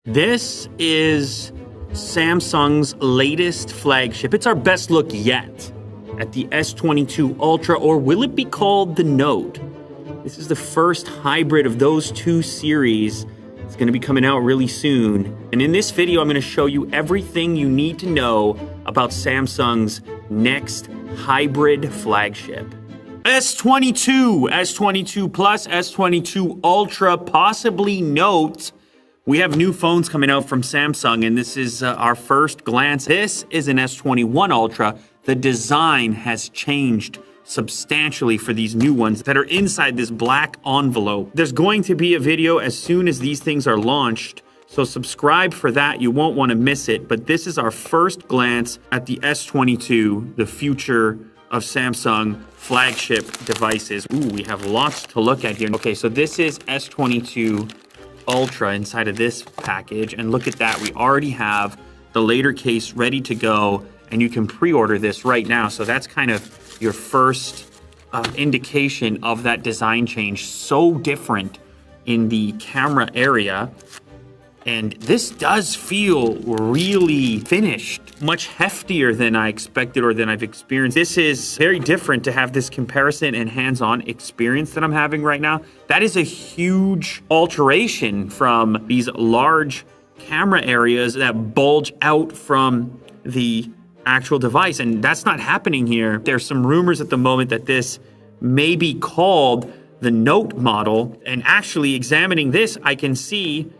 This is Samsung's latest flagship. It's our best look yet at the S22 Ultra, or will it be called the Note? This is the first hybrid of those two series. It's going to be coming out really soon. And in this video, I'm going to show you everything you need to know about Samsung's next hybrid flagship. S22, S22 Plus, S22 Ultra, possibly Note. We have new phones coming out from Samsung, and this is our first glance. This is an S21 Ultra. The design has changed substantially for these new ones that are inside this black envelope. There's going to be a video as soon as these things are launched, so subscribe for that. You won't want to miss it. But this is our first glance at the S22, the future of Samsung flagship devices. Ooh, we have lots to look at here. Okay, so this is S22 Ultra inside of this package, and look at that, we already have the later case ready to go, and you can pre-order this right now. So that's kind of your first indication of that design change. So different in the camera area, and this does feel really finished, much heftier than I expected or than I've experienced. This is very different to have this comparison and hands-on experience that I'm having right now. That is a huge alteration from these large camera areas that bulge out from the actual device, and that's not happening here. There's some rumors at the moment that this may be called the Note model, and actually examining this, I can see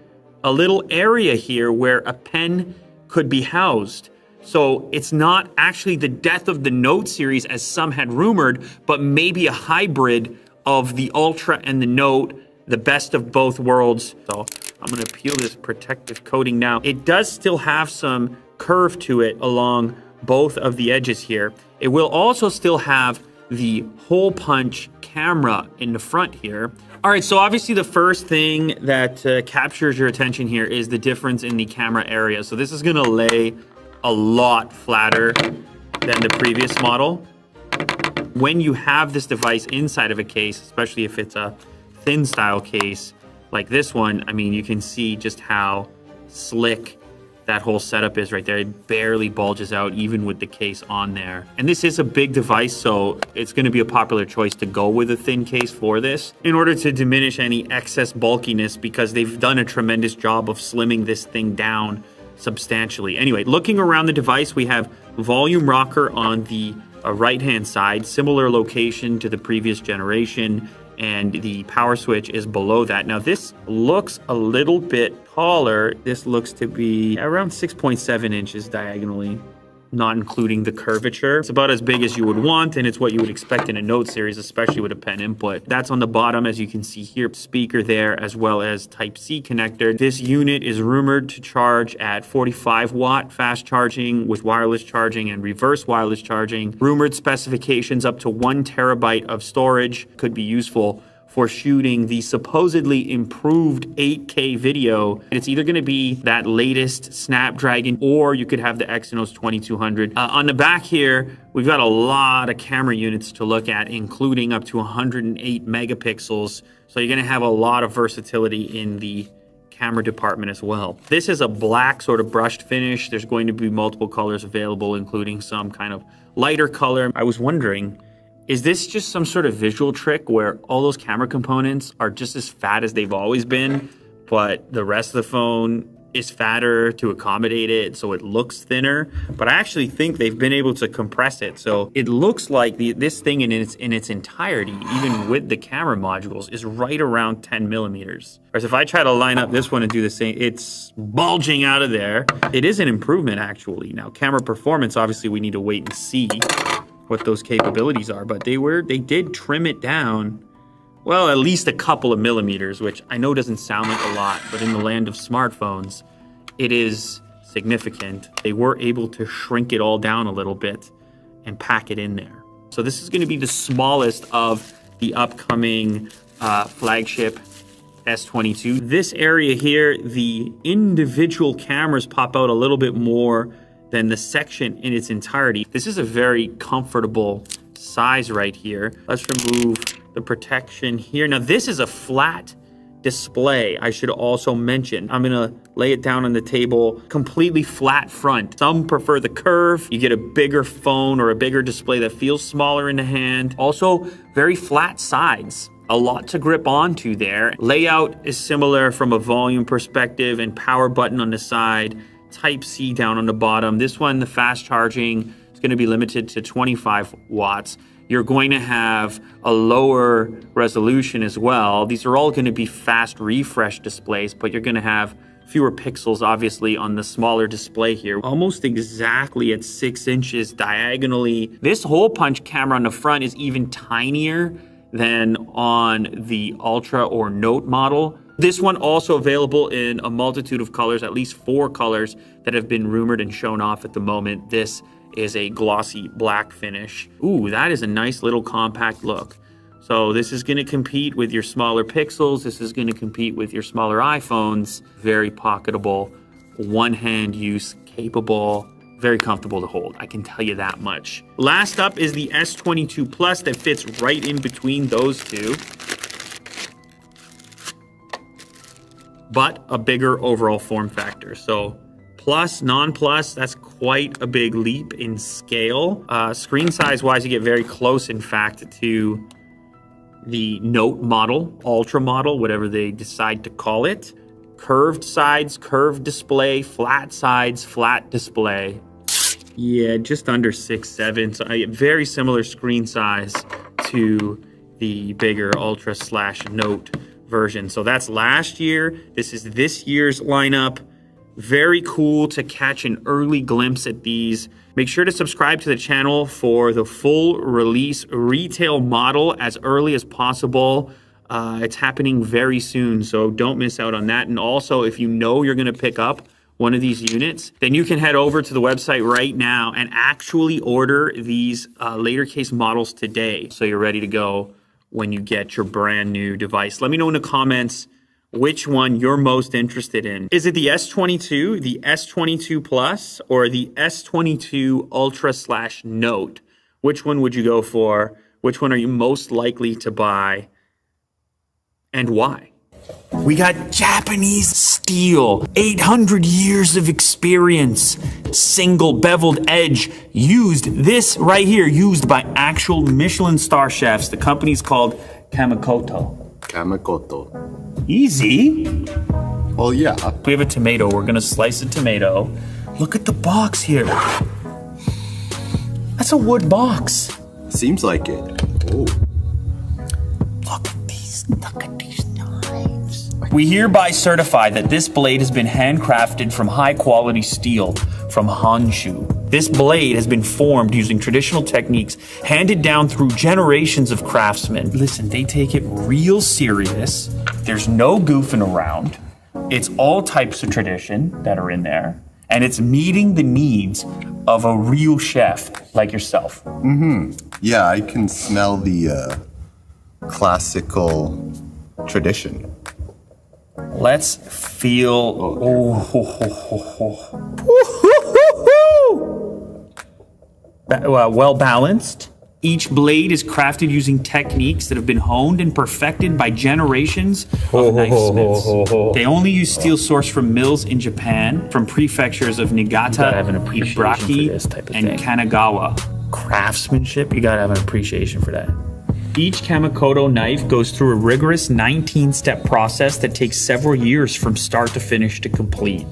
a little area here where a pen could be housed. So it's not actually the death of the Note series as some had rumored, but maybe a hybrid of the Ultra and the Note, the best of both worlds. So I'm gonna peel this protective coating now. It does still have some curve to it along both of the edges here. It will also still have the hole punch camera in the front here. All right, so obviously the first thing that captures your attention here is the difference in the camera area. So this is gonna lay a lot flatter than the previous model. When you have this device inside of a case, especially if it's a thin style case like this one, I mean, you can see just how slick that whole setup is right there. It barely bulges out even with the case on there. And this is a big device, so it's going to be a popular choice to go with a thin case for this in order to diminish any excess bulkiness, because they've done a tremendous job of slimming this thing down substantially. Anyway, looking around the device, we have volume rocker on the right-hand side, similar location to the previous generation, and the power switch is below that. Now this looks a little bit taller. This looks to be around 6.7 inches diagonally, not including the curvature. It's about as big as you would want, and it's what you would expect in a Note series, especially with a pen input. That's on the bottom, as you can see here, speaker there, as well as Type-C connector. This unit is rumored to charge at 45 watt fast charging with wireless charging and reverse wireless charging. Rumored specifications up to 1 terabyte of storage, could be useful for shooting the supposedly improved 8K video. It's either gonna be that latest Snapdragon, or you could have the Exynos 2200. On the back here, we've got a lot of camera units to look at, including up to 108 megapixels. So you're gonna have a lot of versatility in the camera department as well. This is a black sort of brushed finish. There's going to be multiple colors available, including some kind of lighter color. I was wondering, is this just some sort of visual trick where all those camera components are just as fat as they've always been, but the rest of the phone is fatter to accommodate it, so it looks thinner? But I actually think they've been able to compress it, so it looks like this thing in its entirety, even with the camera modules, is right around 10 millimeters. Whereas if I try to line up this one and do the same, it's bulging out of there. It is an improvement, actually. Now, camera performance, obviously we need to wait and see what those capabilities are, but they did trim it down, well, at least a couple of millimeters, which I know doesn't sound like a lot, but in the land of smartphones, it is significant. They were able to shrink it all down a little bit and pack it in there. So this is going to be the smallest of the upcoming flagship S22. This area here, the individual cameras pop out a little bit more than the section in its entirety. This is a very comfortable size right here. Let's remove the protection here. Now this is a flat display, I should also mention. I'm gonna lay it down on the table, completely flat front. Some prefer the curve. You get a bigger phone or a bigger display that feels smaller in the hand. Also, very flat sides. A lot to grip onto there. Layout is similar from a volume perspective, and power button on the side, Type-C down on the bottom. This one, the fast charging, is gonna be limited to 25 watts. You're going to have a lower resolution as well. These are all gonna be fast refresh displays, but you're gonna have fewer pixels, obviously, on the smaller display here. Almost exactly at 6 inches diagonally. This hole punch camera on the front is even tinier than on the Ultra or Note model. This one also available in a multitude of colors, at least 4 colors that have been rumored and shown off at the moment. This is a glossy black finish. Ooh, that is a nice little compact look. So this is gonna compete with your smaller Pixels. This is gonna compete with your smaller iPhones. Very pocketable, one-hand use capable, very comfortable to hold, I can tell you that much. Last up is the S22 Plus that fits right in between those two, but a bigger overall form factor. So Plus, non-Plus, that's quite a big leap in scale. Screen size-wise, you get very close, in fact, to the Note model, Ultra model, whatever they decide to call it. Curved sides, curved display, flat sides, flat display. Yeah, just under 6'7", so a very similar screen size to the bigger Ultra/Note version. So that's last year. This is this year's lineup. Very cool to catch an early glimpse at these. Make sure to subscribe to the channel for the full release retail model as early as possible. It's happening very soon, so don't miss out on that. And also, if you know you're gonna pick up one of these units, then you can head over to the website right now and actually order these later case models today, so you're ready to go when you get your brand new device. Let me know in the comments which one you're most interested in. Is it the S22, the S22 Plus, or the S22 Ultra/Note? Which one would you go for? Which one are you most likely to buy, and why? We got Japanese steel, 800 years of experience, single beveled edge, used right here, used by actual Michelin star chefs. The company's called Kamikoto. Kamikoto. Easy. Well, yeah. We have a tomato. We're gonna slice a tomato. Look at the box here. That's a wood box. Seems like it. Oh. Look at these knives. We hereby certify that this blade has been handcrafted from high quality steel from Honshu. This blade has been formed using traditional techniques handed down through generations of craftsmen. Listen, they take it real serious. There's no goofing around. It's all types of tradition that are in there, and it's meeting the needs of a real chef like yourself. Mm-hmm. Yeah, I can smell the classical tradition. Let's feel. Well balanced. Each blade is crafted using techniques that have been honed and perfected by generations of knifesmiths. They only use steel sourced from mills in Japan, from prefectures of Niigata, Ibaraki, and Kanagawa. Craftsmanship, you gotta have an appreciation for that. Each Kamikoto knife goes through a rigorous 19-step process that takes several years from start to finish to complete.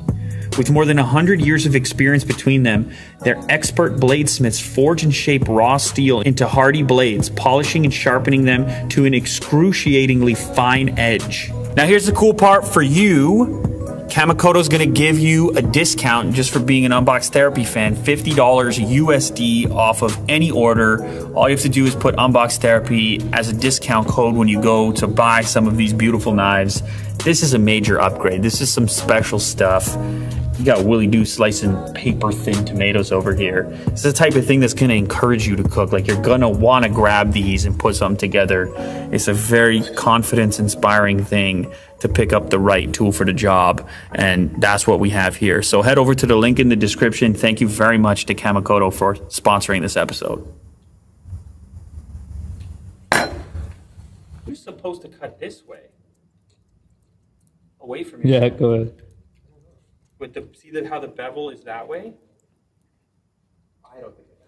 With more than 100 years of experience between them, their expert bladesmiths forge and shape raw steel into hardy blades, polishing and sharpening them to an excruciatingly fine edge. Now here's the cool part for you. Kamikoto's gonna give you a discount just for being an Unbox Therapy fan, $50 USD off of any order. All you have to do is put Unbox Therapy as a discount code when you go to buy some of these beautiful knives. This is a major upgrade. This is some special stuff. You got Willie Doo slicing paper-thin tomatoes over here. It's the type of thing that's gonna encourage you to cook. Like, you're gonna wanna grab these and put something together. It's a very confidence-inspiring thing to pick up the right tool for the job, and that's what we have here. So head over to the link in the description. Thank you very much to Kamikoto for sponsoring this episode. You're supposed to cut this way. away from you. Yeah, go ahead. With the how the bevel is that way? I don't think it